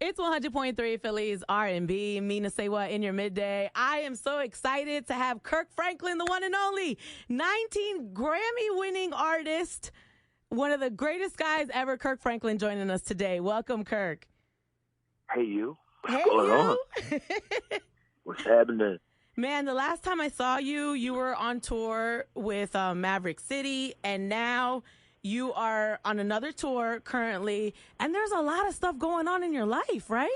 It's 100.3 Phillies R&B. Mina Say What in your midday. I am so excited to have Kirk Franklin, the one and only 19 Grammy-winning artist, one of the greatest guys ever, Kirk Franklin, joining us today. Welcome, Kirk. Hey, you. What's Hey, going on? you. What's happening? Man, the last time I saw you, you were on tour with Maverick City, and now you are on another tour currently, and there's a lot of stuff going on in your life, right?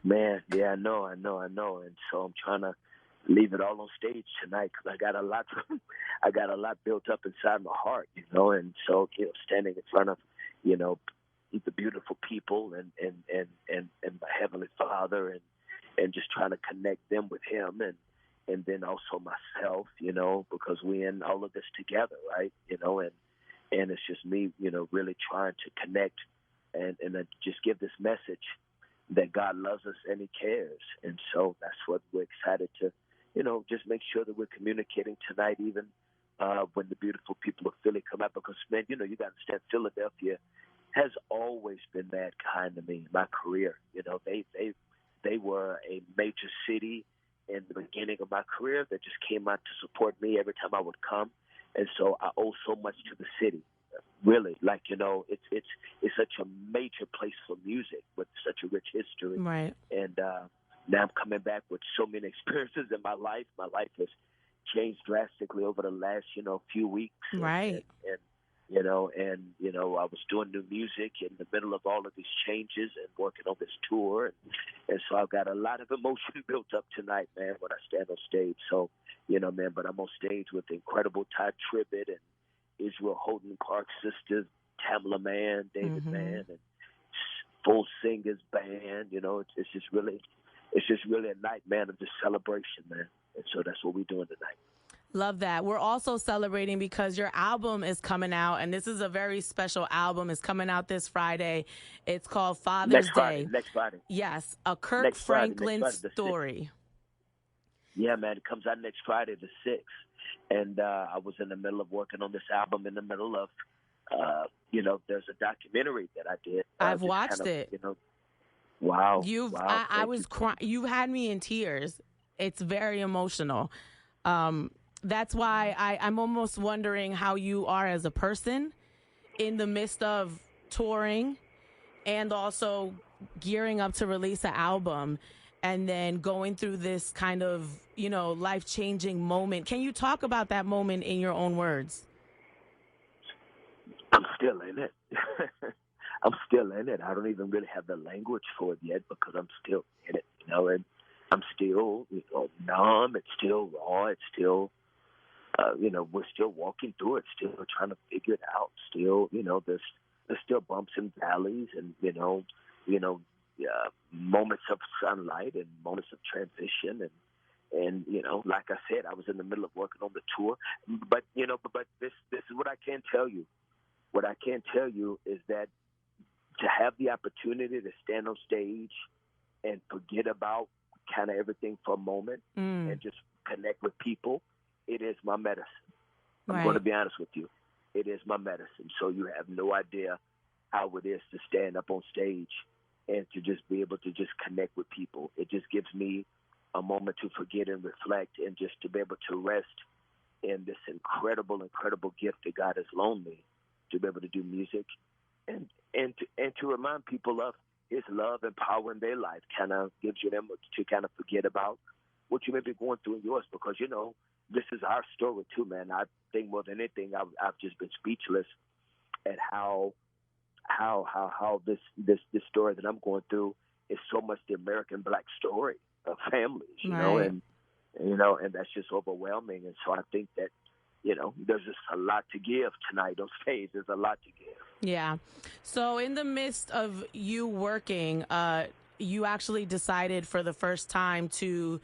Man, yeah, I know. And so I'm trying to leave it all on stage tonight because I got a lot built up inside my heart, and so, standing in front of, the beautiful people and my Heavenly Father and just trying to connect them with Him and then also myself, because we in all of this together, right? And it's just me, really trying to connect and just give this message that God loves us and He cares. And so that's what we're excited to, just make sure that we're communicating tonight, even when the beautiful people of Philly come out, because, man, you got to understand, Philadelphia has always been that kind to me in my career. They were a major city in the beginning of my career that just came out to support me every time I would come. And so I owe so much to the city, really. It's such a major place for music with such a rich history. Right. And now I'm coming back with so many experiences in my life. My life has changed drastically over the last, few weeks. Right. I was doing new music in the middle of all of these changes and working on this tour. And so I've got a lot of emotion built up tonight, man, when I stand on stage. So, man, but I'm on stage with the incredible Ty Tribbett and Israel Houghton Clark's sisters, Tamala Mann, David Mann, and full singers band. It's just really a night, man, of just celebration, man. And so that's what we're doing tonight. Love that. We're also celebrating because your album is coming out, and this is a very special album. It's coming out this Friday. It's called Father's Day. Next Friday. Yes, a Kirk Franklin story. Yeah, man, it comes out next Friday, the 6th. And I was in the middle of working on this album in the middle of, there's a documentary that I did. I've watched it. Wow. I was crying. You had me in tears. It's very emotional. That's why I'm almost wondering how you are as a person in the midst of touring and also gearing up to release an album and then going through this kind of, life-changing moment. Can you talk about that moment in your own words? I'm still in it. I'm still in it. I don't even really have the language for it yet because I'm still in it, and I'm still, numb. It's still raw. It's still, we're still walking through it, still trying to figure it out. Still, there's still bumps and valleys and, moments of sunlight and moments of transition. And, like I said, I was in the middle of working on the tour. But, but this is what I can tell you. What I can tell you is that to have the opportunity to stand on stage and forget about kind of everything for a moment and just connect with people, it is my medicine. I'm going to be honest with you. It is my medicine. So you have no idea how it is to stand up on stage and to just be able to just connect with people. It just gives me a moment to forget and reflect and just to be able to rest in this incredible gift that God has loaned me to be able to do music and to remind people of His love and power in their life. Kind of gives you them to kind of forget about what you may be going through in yours, because this is our story too, man. I think more than anything, I've just been speechless at how this story that I'm going through is so much the American Black story of families, and that's just overwhelming. And so I think that there's just a lot to give tonight on stage. There's a lot to give. Yeah. So in the midst of you working, you actually decided for the first time to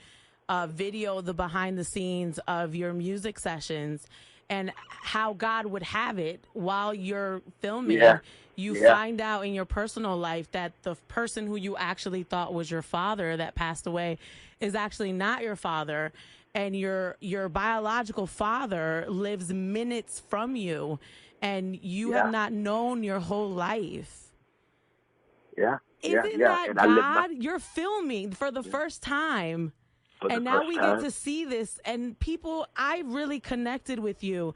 video the behind the scenes of your music sessions, and how God would have it while you're filming. You find out in your personal life that the person who you actually thought was your father that passed away is actually not your father. And your biological father lives minutes from you, and you have not known your whole life. Yeah, yeah, Isn't yeah. that And I lived my God? You're filming for the yeah, first time. for the And now first we get time. to see this. And people, I really connected with you.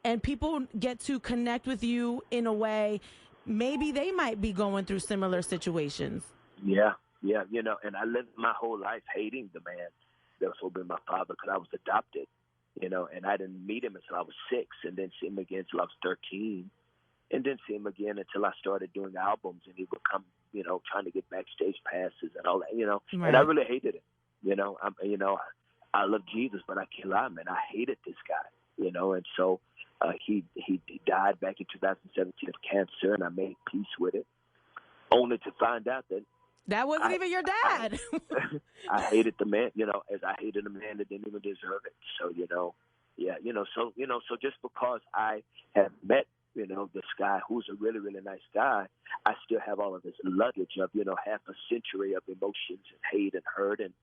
And people get to connect with you in a way, maybe they might be going through similar situations. Yeah, yeah. And I lived my whole life hating the man that was supposed to be my father because I was adopted. And I didn't meet him until I was 6, and then see him again until I was 13, and then see him again until I started doing albums, and he would come, trying to get backstage passes and all that. And I Right. really hated it. I love Jesus, but I can't lie, man. I hated this guy. And so he died back in 2017 of cancer, and I made peace with it, only to find out that That wasn't I even your I dad. I hated the man, as I hated a man that didn't even deserve it. So, yeah, so just because I have met, this guy who's a really, really nice guy, I still have all of this luggage of, half a century of emotions and hate and hurt, and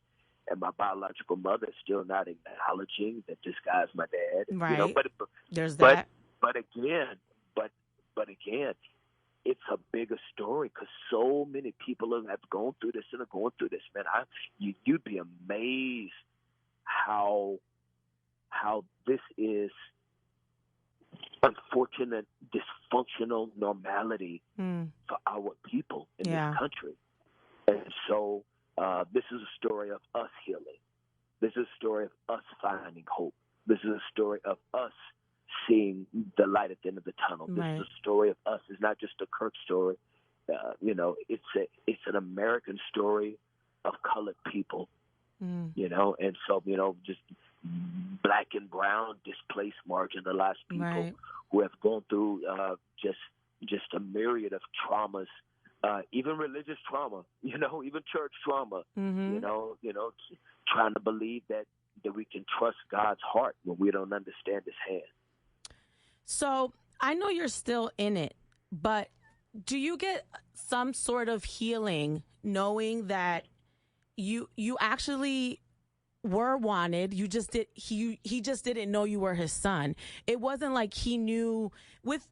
my biological mother is still not acknowledging that this guy's my dad. Right. But There's but that. but again, but again, it's a bigger story because so many people have gone through this and are going through this. Man, you'd be amazed how this is unfortunate, dysfunctional normality Mm. for our people in this Yeah. country. And so this is a story of us healing. This is a story of us finding hope. This is a story of us seeing the light at the end of the tunnel. This is Right. a story of us. It's not just a Kirk story. It's an American story of colored people. Mm. And so just black and brown, displaced, marginalized people Right. who have gone through just a myriad of traumas, even religious trauma, even church trauma, Mm-hmm. trying to believe that we can trust God's heart when we don't understand His hand. So I know you're still in it, but do you get some sort of healing knowing that you actually were wanted? You just did he just didn't know you were his son. It wasn't like he knew with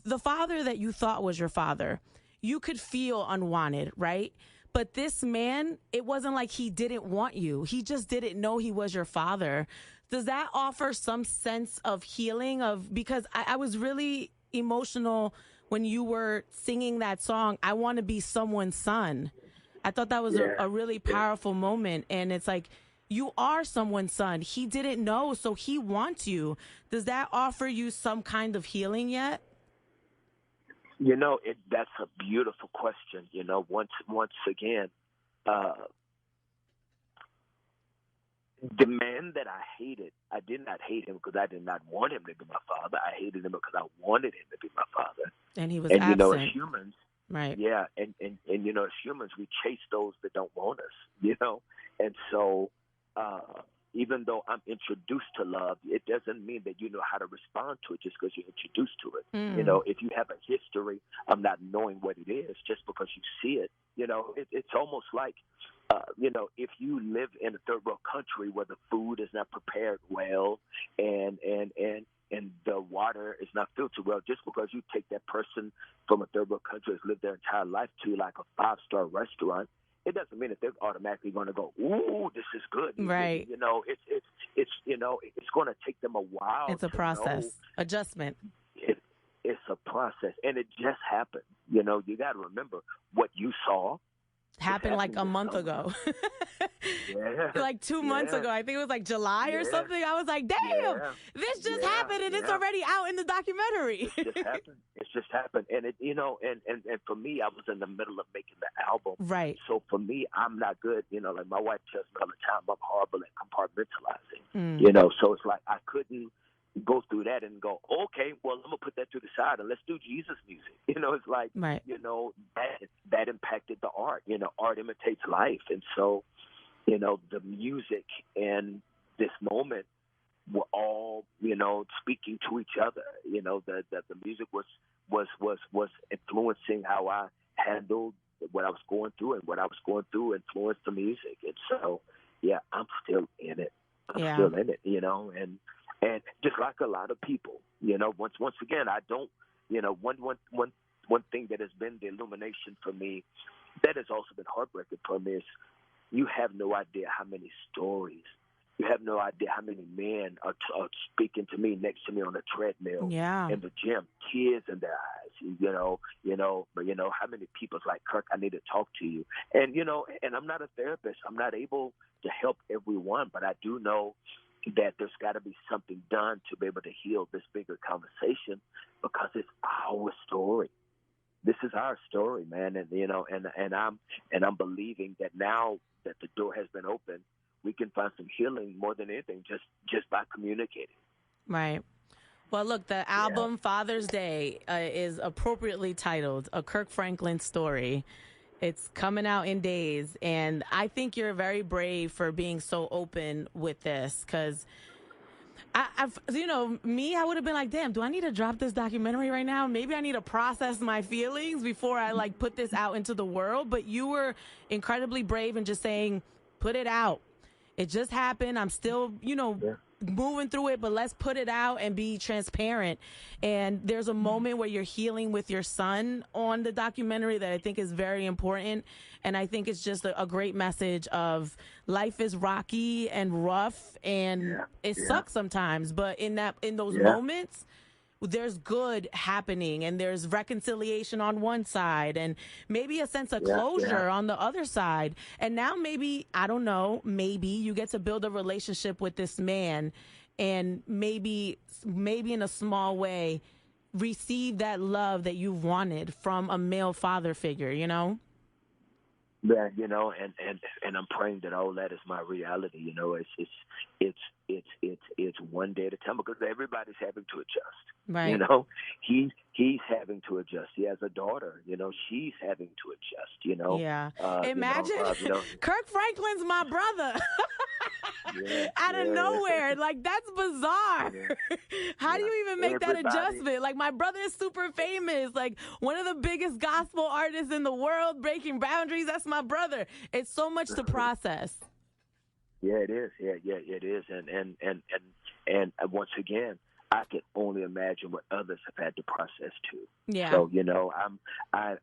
the father that you thought was your father. You could feel unwanted, right? But this man, it wasn't like he didn't want you. He just didn't know he was your father. Does that offer some sense of healing of because I was really emotional when you were singing that song, I want to be someone's son. I thought that was Yeah, a really yeah. powerful moment. And it's like, you are someone's son. He didn't know, so he wants you. Does that offer you some kind of healing yet? That's a beautiful question. Once again, uh, the man that I hated, I did not hate him because I did not want him to be my father. I hated him because I wanted him to be my father. And he was And as absent. humans, Right. yeah, and as humans, we chase those that don't want us. And so uh, even though I'm introduced to love, it doesn't mean that you know how to respond to it just because you're introduced to it. Mm. If you have a history of not knowing what it is just because you see it, it's almost like, if you live in a third world country where the food is not prepared well and the water is not filtered well, just because you take that person from a third world country that's lived their entire life to like a 5-star restaurant, it doesn't mean that they're automatically going to go, "Ooh, this is good." Right. It's going to take them a while It's a to process. know. Adjustment. It's a process, and it just happened. You got to remember what you saw is Happened like happening a to month someone ago. else. Yeah, Like 2 months yeah, ago. I think it was like July or yeah, something. I was like, damn, yeah, this just yeah, happened and it's yeah. already out in the documentary. It's just happened. It's just happened, and and for me, I was in the middle of making the album. Right. So for me, I'm not good. Like my wife tells me all the time, I'm horrible at compartmentalizing. Mm. So it's like I couldn't go through that and go, okay, well, I'm gonna put that to the side and let's do Jesus music. It's like, Right. that impacted the art. Art imitates life, and so the music and this moment were all, speaking to each other. The music was influencing how I handled what I was going through, and what I was going through influenced the music. And so, yeah, I'm still in it. I'm Yeah. still in it, and just like a lot of people, once again, I don't, one thing that has been the illumination for me that has also been heartbreaking for me is you have no idea how many stories. You have no idea how many men are speaking to me next to me on the treadmill Yeah. in the gym, tears in their eyes. But how many people's like, Kirk, I need to talk to you. And and I'm not a therapist. I'm not able to help everyone, but I do know that there's got to be something done to be able to heal this bigger conversation because it's our story. This is our story, man, and I'm believing that now that the door has been opened, we can find some healing more than anything just by communicating. Right. Well, look, the Yeah. album Father's Day is appropriately titled A Kirk Franklin Story. It's coming out in days, and I think you're very brave for being so open with this because I would have been like, damn, do I need to drop this documentary right now? Maybe I need to process my feelings before I like put this out into the world. But you were incredibly brave in just saying, put it out. It just happened. I'm still, Yeah. moving through it, but let's put it out and be transparent. And there's a moment where you're healing with your son on the documentary that I think is very important. And I think it's just a great message of life is rocky and rough and it sucks sometimes. But in those moments, there's good happening and there's reconciliation on one side and maybe a sense of closure on the other side. And now maybe, I don't know, maybe you get to build a relationship with this man and maybe in a small way receive that love that you've wanted from a male father figure, Yeah, and I'm praying that all that is my reality. It's one day at a time because everybody's having to adjust. Right. He's having to adjust. He has a daughter. She's having to adjust. Yeah. Imagine Kirk Franklin's my brother. Out of nowhere. Like, that's bizarre. How do you even make that adjustment? Like, my brother is super famous. Like, one of the biggest gospel artists in the world, breaking boundaries. That's my brother. It's so much to process. Yeah, it is. Yeah, it is. And once again, I can only imagine what others have had to process too. Yeah. So I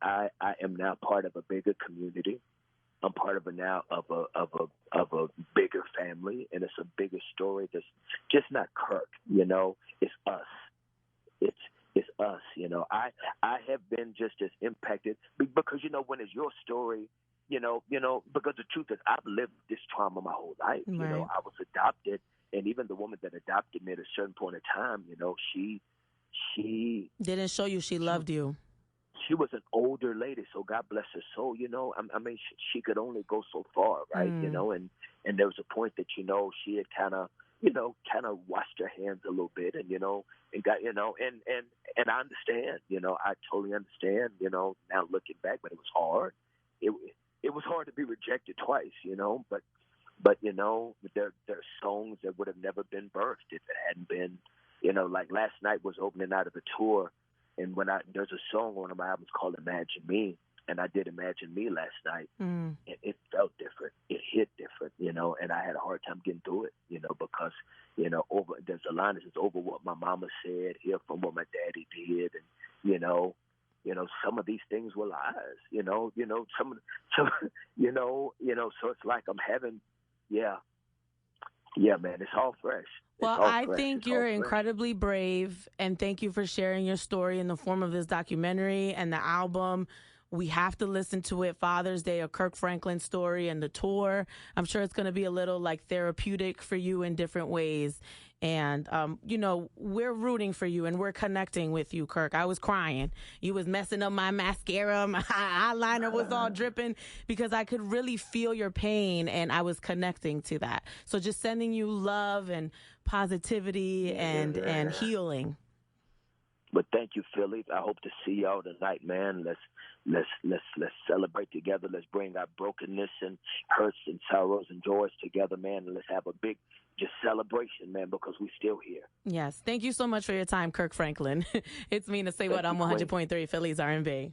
am now part of a bigger community. I'm part of a bigger family, and it's a bigger story. That's just not Kirk. It's us. It's us. I have been just as impacted because when it's your story. Because the truth is, I've lived this trauma my whole life. Right. I was adopted, and even the woman that adopted me at a certain point in time, she didn't show you she loved you. She was an older lady, so God bless her soul. She could only go so far, right? And there was a point that she had kind of washed her hands a little bit, and and got and I understand, I totally understand, now looking back, but it was hard. It was hard to be rejected twice, but there are songs that would have never been birthed if it hadn't been, like last night was opening out of a tour, and there's a song on one of my albums called Imagine Me, and I did Imagine Me last night, and it felt different, it hit different, and I had a hard time getting through it, because there's a line that says over what my mama said, hear from what my daddy did, and some of these things were lies, so it's like I'm having, man, it's all fresh. Well, I think you're incredibly brave, and thank you for sharing your story in the form of this documentary and the album. We have to listen to it. Father's Day, A Kirk Franklin Story, and the tour. I'm sure it's going to be a little like therapeutic for you in different ways. And, we're rooting for you and we're connecting with you, Kirk. I was crying. You was messing up my mascara. My eyeliner was all dripping because I could really feel your pain and I was connecting to that. So just sending you love and positivity and healing. But thank you, Philly. I hope to see y'all tonight, man. Let's celebrate together. Let's bring our brokenness and hurts and sorrows and joys together, man. And let's have a big just celebration, man, because we're still here. Yes. Thank you so much for your time, Kirk Franklin. It's me to say what I'm 100.3 Philly's R&B.